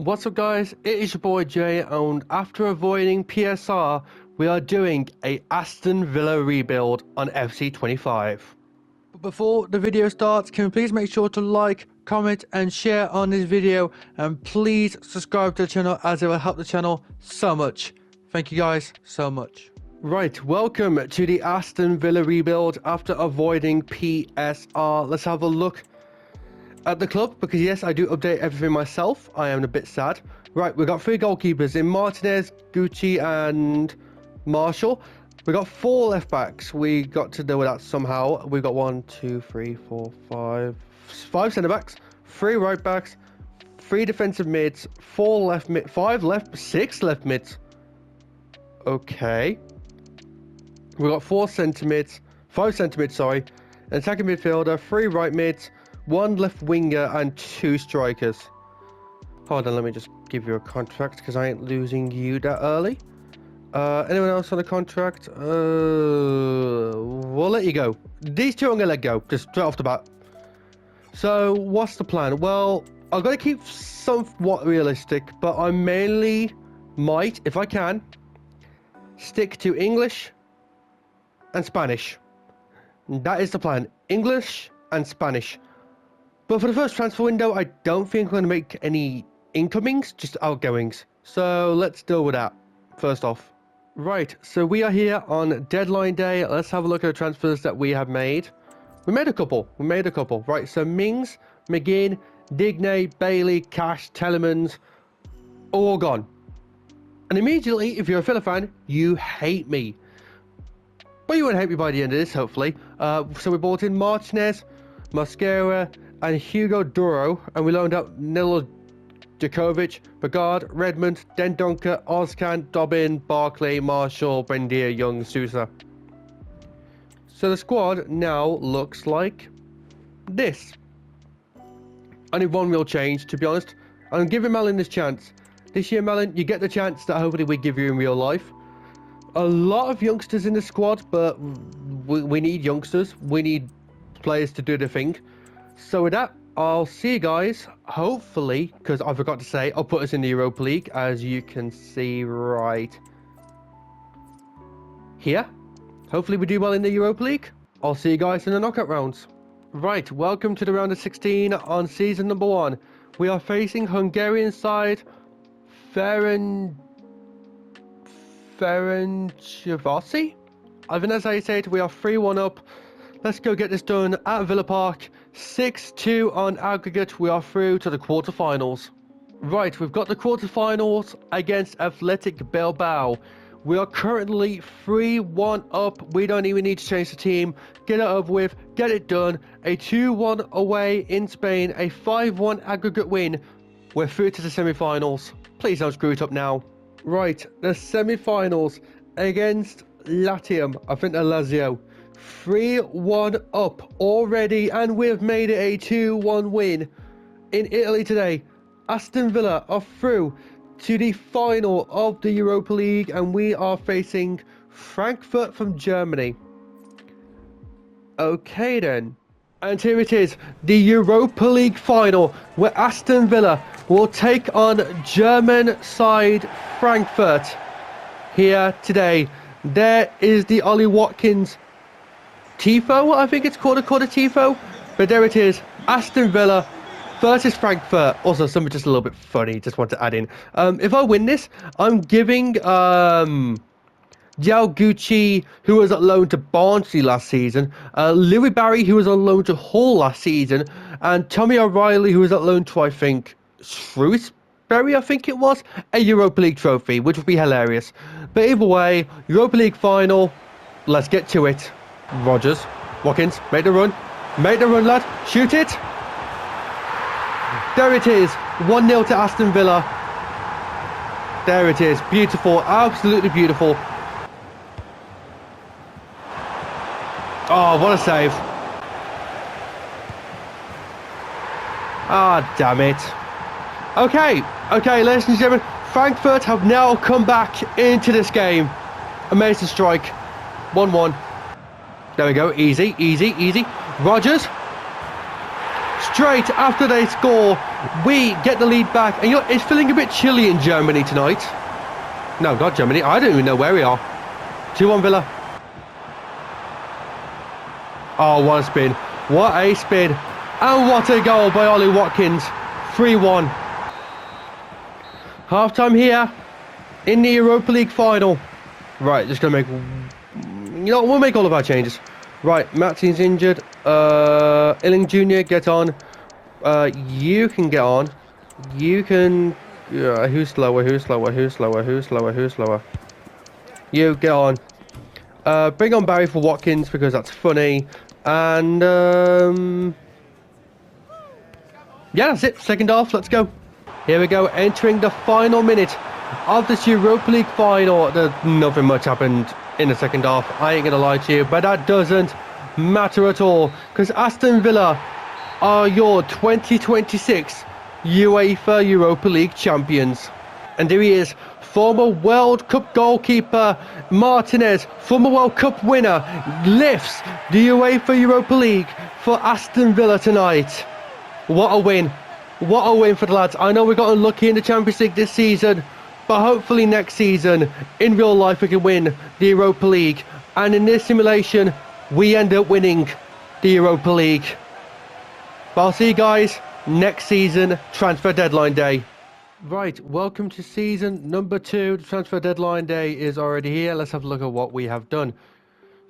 What's up guys, it is your boy Jay, and after avoiding PSR, we are doing a Aston Villa rebuild on FC 25. But before the video starts, can you please make sure to like, comment and share on this video, and please subscribe to the channel as it will help the channel so much. Thank you guys so much. Right, welcome to the Aston Villa rebuild after avoiding PSR. Let's have a look at the club, because yes, I do update everything myself. I am a bit sad. Right, we've got three goalkeepers in Martinez, Gucci and Marshall. We got four left backs. We got to deal with that somehow. We've got 5 centre backs, 3 right backs, 3 defensive mids, 4 left mid, 6 left mids. Okay. We got 5 centre mids, sorry, an attacking midfielder, 3 right mids, 1 left winger and 2 strikers. Hold on, let me just give you a contract because I ain't losing you that early. Anyone else on a contract? We'll let you go. These two I'm gonna let go, just straight off the bat. So what's the plan? Well, I've got to keep somewhat realistic, but I mainly might, if I can, stick to English and Spanish. That is the plan. English and Spanish. But for the first transfer window, I don't think I'm going to make any incomings, just outgoings. So let's deal with that first off. Right, so we are here on deadline day. Let's have a look at the transfers that we have made. We made a couple. Right, so Mings, McGinn, Digne, Bailey, Cash, Telemans, all gone. And immediately, if you're a Villa fan, you hate me. But you won't hate me by the end of this, hopefully. So we bought in Martinez, Mosquera, and Hugo Duro, and we loaned out Nilo Djokovic, Bagard, Redmond, Dendonka, Ozcan, Dobbin, Barkley, Marshall, Brendier, Young, Sousa. So the squad now looks like this. Only one real change, to be honest. I'm giving Malin this chance. This year, Malin, you get the chance that hopefully we give you in real life. A lot of youngsters in the squad, but we need youngsters. We need players to do the thing. So with that, I'll see you guys, hopefully, because I forgot to say, I'll put us in the Europa League, as you can see right here. Hopefully we do well in the Europa League. I'll see you guys in the knockout rounds. Right, welcome to the round of 16 on season number 1. We are facing Hungarian side Ferencvárosi? I think that's how you say it. We are 3-1 up. Let's go get this done at Villa Park. 6-2 on aggregate. We are through to the quarterfinals. Right, we've got the quarterfinals against Athletic Bilbao. We are currently 3-1 up. We don't even need to change the team. Get it over with. Get it done. A 2-1 away in Spain. A 5-1 aggregate win. We're through to the semi-finals. Please don't screw it up now. Right, the semi-finals against Latium. I think they're Lazio. 3-1 up already, and we've made it a 2-1 win in Italy today. Aston Villa are through to the final of the Europa League, and we are facing Frankfurt from Germany. Okay then. And here it is, the Europa League final, where Aston Villa will take on German side Frankfurt here today. There is the Ollie Watkins Tifo, I think it's called a Tifo. But there it is, Aston Villa versus Frankfurt. Also, something just a little bit funny, just want to add in. If I win this, I'm giving Diao Gucci, who was on loan to Barnsley last season, Louis Barry, who was on loan to Hull last season, and Tommy O'Reilly, who was on loan to, I think, Shrewsbury, I think it was, a Europa League trophy, which would be hilarious. But either way, Europa League final, let's get to it. Rogers, Watkins, make the run, lad, shoot it. There it is, 1-0 to Aston Villa. There it is, beautiful, absolutely beautiful. Oh, what a save. Ah, damn it. Okay, ladies and gentlemen, Frankfurt have now come back into this game. Amazing strike, 1-1. There we go, easy. Rogers. straight after they score, we get the lead back. And it's feeling a bit chilly in Germany tonight. No, not Germany. I don't even know where we are. 2-1 Villa. Oh, what a spin. What a spin. And what a goal by Ollie Watkins. 3-1. Half-time here in the Europa League final. Right, just going to make... You know, we'll make all of our changes. Right, Martin's injured. Illing Jr., get on. You can get on. You can... who's slower? You, get on. Bring on Barry for Watkins because that's funny. And, yeah, that's it. Second half, let's go. Here we go, entering the final minute of this Europa League final. Nothing much happened in the second half, I ain't gonna lie to you, but that doesn't matter at all, because Aston Villa are your 2026 UEFA Europa League champions. And there he is, former World Cup goalkeeper Martinez, former World Cup winner, lifts the UEFA Europa League for Aston Villa tonight. What a win. What a win for the lads. I know we got unlucky in the Champions League this season, but hopefully next season, in real life, we can win the Europa League. And in this simulation, we end up winning the Europa League. But I'll see you guys next season, transfer deadline day. Right, welcome to season number 2. The transfer deadline day is already here. Let's have a look at what we have done.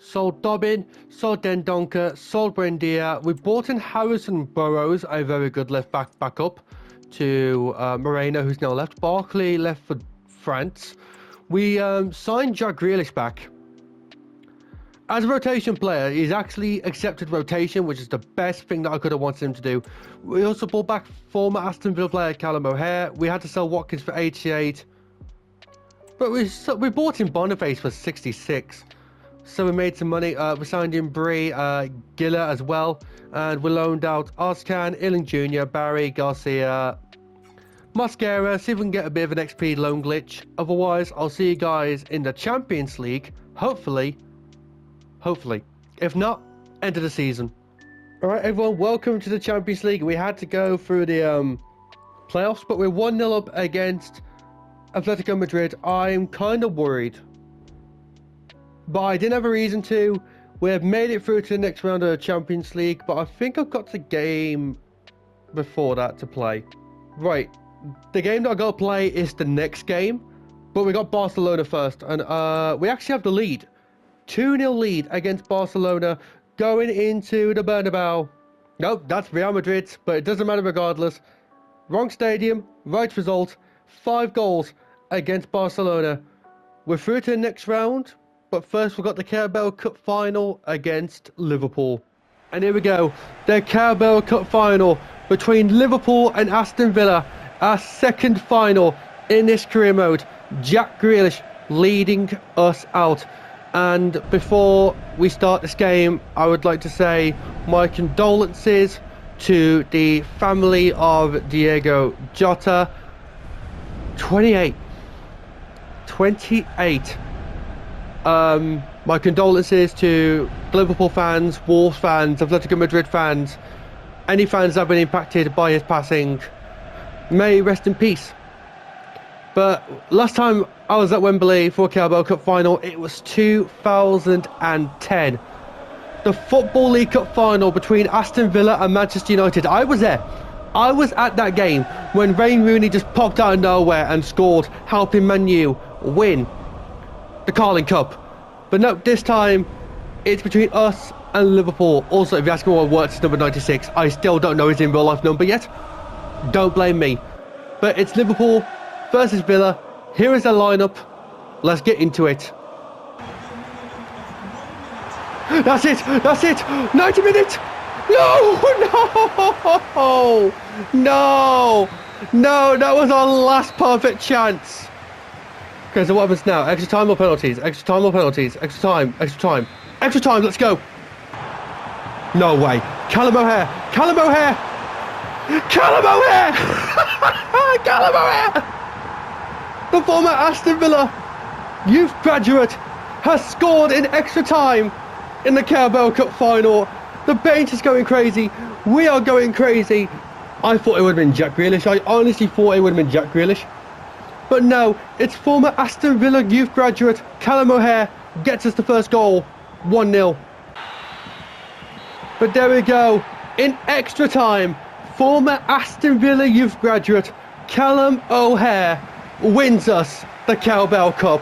Sold Dobbin, sold Dendoncker, sold Buendia. We bought in Harrison Burrows, a very good left back up to Moreno, who's now left. Barkley left for France. We signed Jack Grealish back. As a rotation player, he's actually accepted rotation, which is the best thing that I could have wanted him to do. We also brought back former Aston Villa player Callum O'Hare. We had to sell Watkins for 88. But we bought in Boniface for 66. So we made some money. We signed in Bree, Giller as well. And we loaned out Ozcan, Illing Jr., Barry, Garcia, Mosquera. See if we can get a bit of an XP loan glitch. Otherwise, I'll see you guys in the Champions League. Hopefully. If not, end of the season. Alright everyone, welcome to the Champions League. We had to go through the playoffs, but we're 1-0 up against Atletico Madrid. I'm kind of worried, but I didn't have a reason to. We have made it through to the next round of the Champions League, but I think I've got the game before that to play. Right, the game that I got to play is the next game, but we got Barcelona first, and we actually have the lead. 2-0 lead against Barcelona going into the Bernabeu. Nope, that's Real Madrid, but it doesn't matter regardless. Wrong stadium, right result. 5 goals against Barcelona. We're through to the next round, but first we've got the Carabao Cup Final against Liverpool. And here we go, the Carabao Cup Final between Liverpool and Aston Villa. Our second final in this career mode. Jack Grealish leading us out. And before we start this game, I would like to say my condolences to the family of Diego Jota. 28. My condolences to Liverpool fans, Wolves fans, Atletico Madrid fans, any fans that have been impacted by his passing. May he rest in peace. But last time I was at Wembley for a Carabao Cup Final, it was 2010. The Football League Cup Final between Aston Villa and Manchester United. I was there. I was at that game when Wayne Rooney just popped out of nowhere and scored, helping Man U win the Carling Cup. But no, this time it's between us and Liverpool. Also, if you ask me what works number 96, I still don't know his in real life number yet. Don't blame me. But it's Liverpool versus Villa. Here is the lineup. Let's get into it. That's it. 90 minutes. No, that was our last perfect chance. Okay, so what happens now? Extra time or penalties? Extra time, let's go. No way. Callum O'Hare. The former Aston Villa youth graduate has scored in extra time in the Carabao Cup Final. The bench is going crazy. We are going crazy. I thought it would have been Jack Grealish. I honestly thought it would have been Jack Grealish. But no, it's former Aston Villa youth graduate Callum O'Hare gets us the first goal. 1-0. But there we go. In extra time, former Aston Villa youth graduate Callum O'Hare wins us the Cowbell Cup.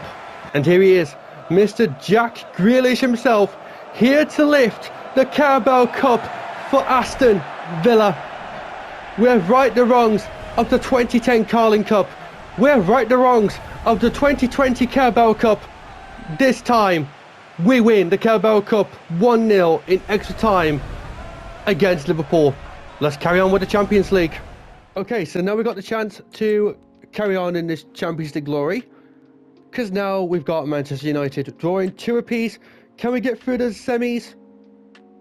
And here he is, Mr. Jack Grealish himself, here to lift the Cowbell Cup for Aston Villa. We have right the wrongs of the 2010 Carling Cup. We have right the wrongs of the 2020 Carabao Cup. This time, we win the Carabao Cup 1-0 in extra time against Liverpool. Let's carry on with the Champions League. Okay, so now we've got the chance to carry on in this Champions League glory. Because now we've got Manchester United drawing 2 apiece. Can we get through the semis?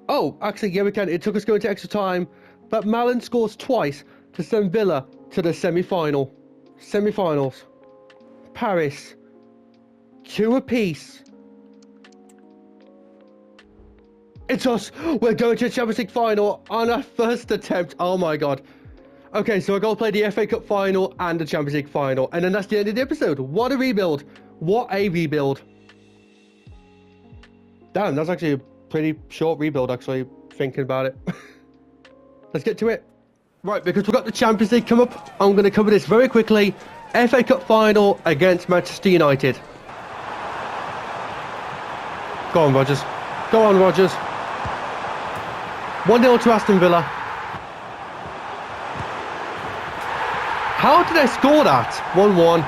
Oh, actually, yeah, we can. It took us going to extra time. But Malin scores twice to send Villa to the semi-final. Semi-finals. Paris. 2 apiece. It's us. We're going to the Champions League final on our first attempt. Oh my god. Okay, so we're going to play the FA Cup final and the Champions League final. And then that's the end of the episode. What a rebuild. What a rebuild. Damn, that's actually a pretty short rebuild, actually, thinking about it. Let's get to it. Right, because we've got the Champions League come up, I'm going to cover this very quickly. FA Cup final against Manchester United. Go on, Rodgers. Go on, Rodgers. 1-0 to Aston Villa. How did they score that? 1-1.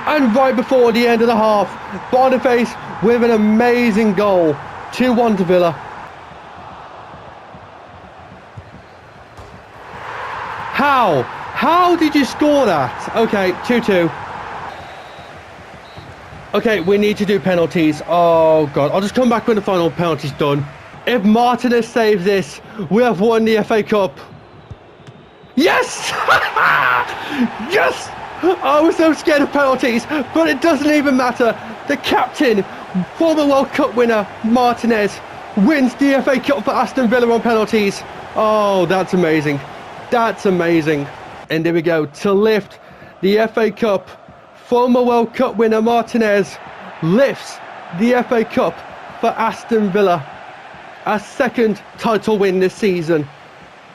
And right before the end of the half, Boniface with an amazing goal. 2-1 to Villa. How? How did you score that? Okay, 2-2. Okay, we need to do penalties. Oh, God. I'll just come back when the final penalty's done. If Martinez saves this, we have won the FA Cup. Yes! Yes! I was so scared of penalties, but it doesn't even matter. The captain, former World Cup winner, Martinez, wins the FA Cup for Aston Villa on penalties. Oh, that's amazing. That's amazing. And there we go. To lift the FA Cup, former World Cup winner Martinez lifts the FA Cup for Aston Villa. Our second title win this season.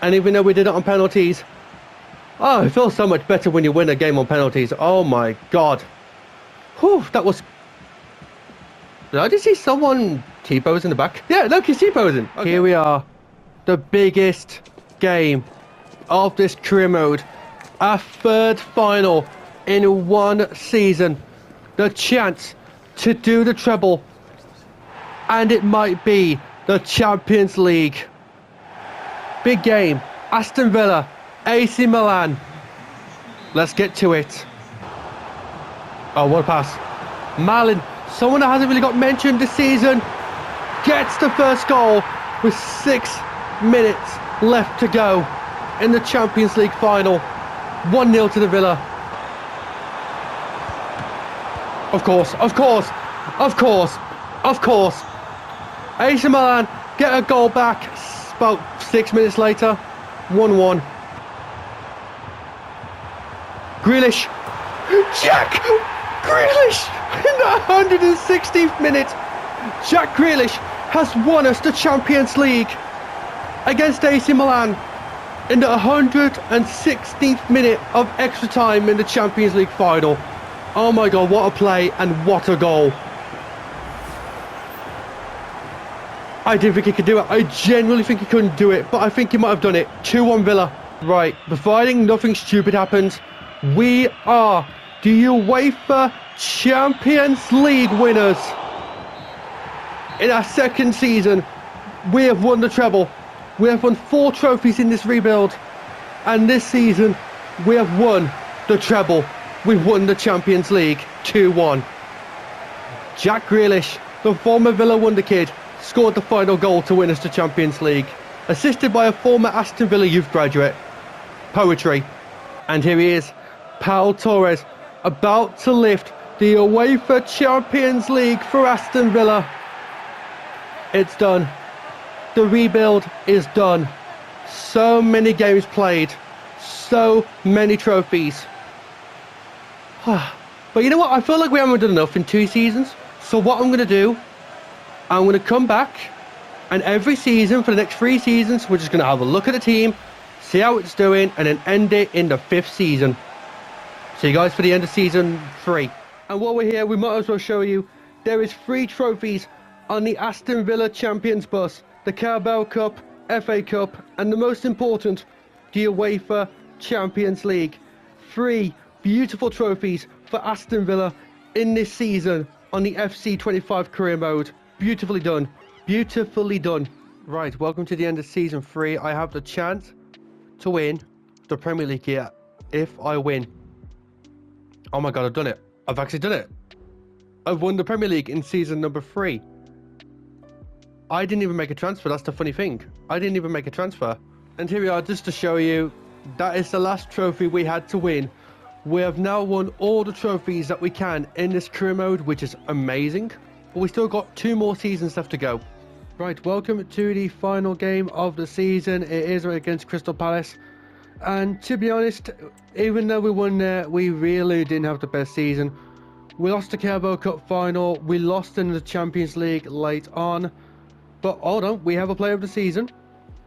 And even though we did it on penalties, oh, it feels so much better when you win a game on penalties. Oh my god. Whew, that was... Did I just see someone T-pose in the back? Yeah, look, he's T-posing. Okay. Here we are. The biggest game of this career mode. Our third final in one season. The chance to do the treble. And it might be the Champions League. Big game. Aston Villa, AC Milan. Let's get to it. Oh, what a pass. Malin, someone that hasn't really got mentioned this season, gets the first goal with 6 minutes left to go in the Champions League final. 1-0 to the Villa. Of course, of course, of course, of course. AC Milan get a goal back about 6 minutes later. 1-1. Grealish. Jack Grealish in the 116th minute. Jack Grealish has won us the Champions League against AC Milan in the 116th minute of extra time in the Champions League final. Oh my god, what a play and what a goal. I didn't think he could do it. I genuinely think he couldn't do it, but I think he might have done it. 2-1 Villa. Right, providing nothing stupid happens, we are the UEFA Champions League winners. In our second season, we have won the treble. We have won 4 trophies in this rebuild. And this season, we have won the treble. We've won the Champions League 2-1. Jack Grealish, the former Villa wonder kid, scored the final goal to win us the Champions League, assisted by a former Aston Villa youth graduate. Poetry. And here he is, Paul Torres, about to lift The UEFA Champions League for Aston Villa. It's done. The rebuild is done. So many games played. So many trophies. But you know what? I feel like we haven't done enough in 2 seasons. So what I'm going to do, I'm going to come back, and every season for the next 3 seasons, we're just going to have a look at the team, see how it's doing, and then end it in the 5th season. See you guys for the end of season 3. And while we're here, we might as well show you there is 3 trophies on the Aston Villa Champions bus: the Carabao Cup, FA Cup, and the most important, the UEFA Champions League. 3 beautiful trophies for Aston Villa in this season on the FC 25 career mode. Beautifully done. Beautifully done. Right, welcome to the end of season 3. I have the chance to win the Premier League here if I win. Oh my god, I've done it. I've actually done it. I've won the Premier League in season number 3. I didn't even make a transfer. That's the funny thing. I didn't even make a transfer. And here we are, just to show you, that is the last trophy we had to win. We have now won all the trophies that we can in this career mode, which is amazing. But we still got 2 more seasons left to go. Right, welcome to the final game of the season. It is against Crystal Palace. And to be honest, even though we won there, we really didn't have the best season. We lost the Carabao Cup Final. We lost in the Champions League late on. But hold on, we have a player of the season.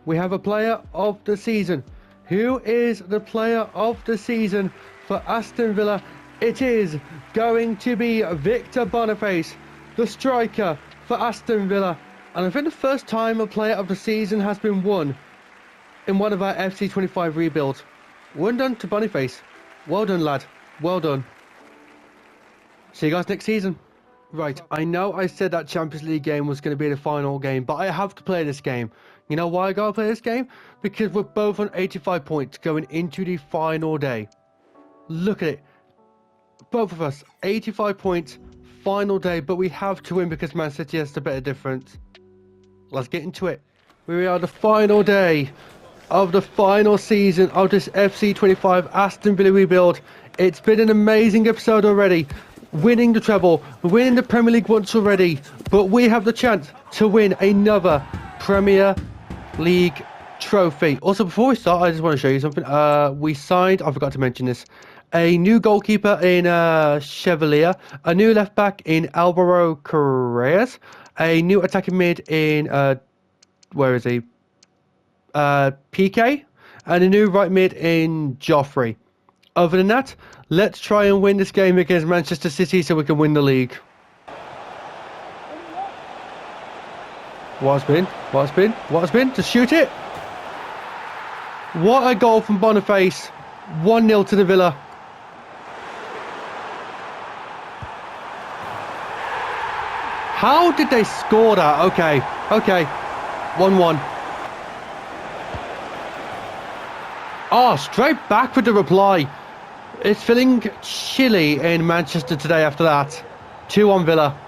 We have a player of the season. Who is the player of the season for Aston Villa? It is going to be Victor Boniface, the striker for Aston Villa. And I think the first time a player of the season has been won in one of our FC 25 rebuilds. Well done to Boniface. Well done, lad. Well done. See you guys next season. Right, I know I said that Champions League game was going to be the final game, but I have to play this game. You know why I gotta play this game? Because we're both on 85 points going into the final day. Look at it. Both of us, 85 points, final day, but we have to win because Man City has the better difference. Let's get into it. Here we are, the final day of the final season of this FC 25 Aston Villa rebuild. It's been an amazing episode already. Winning the treble, winning the Premier League once already, but we have the chance to win another Premier League trophy. Also, before we start, I just want to show you something. We signed, I forgot to mention this, a new goalkeeper in Chevalier, a new left back in Alvaro Carreras, a new attacking mid in where is he? PK, and a new right mid in Joffrey. Other than that, let's try and win this game against Manchester City so we can win the league. What has been? To shoot it. What a goal from Boniface. 1-0 to the Villa. How did they score that? Okay. 1-1. Oh, straight back with the reply. It's feeling chilly in Manchester today after that. 2-1 Villa.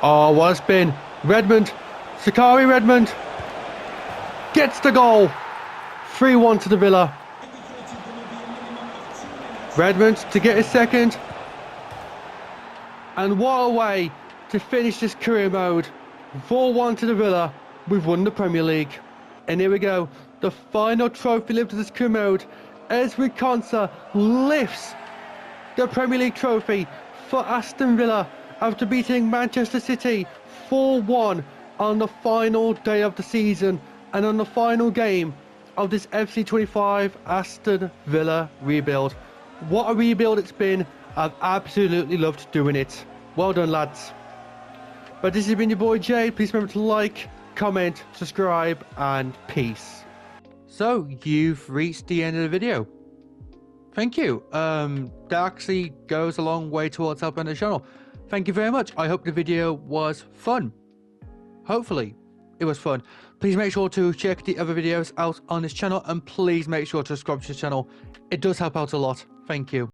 Oh, what a spin. Redmond. Sakari Redmond. Gets the goal. 3-1 to the Villa. Redmond to get his second. And what a way to finish this career mode. 4-1 to the Villa. We've won the Premier League. And here we go. The final trophy lift of this career mode. Ezri Konsa lifts the Premier League trophy for Aston Villa after beating Manchester City 4-1 on the final day of the season and on the final game of this FC 25 Aston Villa rebuild. What a rebuild it's been. I've absolutely loved doing it. Well done, lads. But this has been your boy Jay. Please remember to like, comment, subscribe, and peace. So, you've reached the end of the video. Thank you. That actually goes a long way towards helping the channel. Thank you very much. I hope the video was fun. Hopefully, it was fun. Please make sure to check the other videos out on this channel, and please make sure to subscribe to the channel. It does help out a lot. Thank you.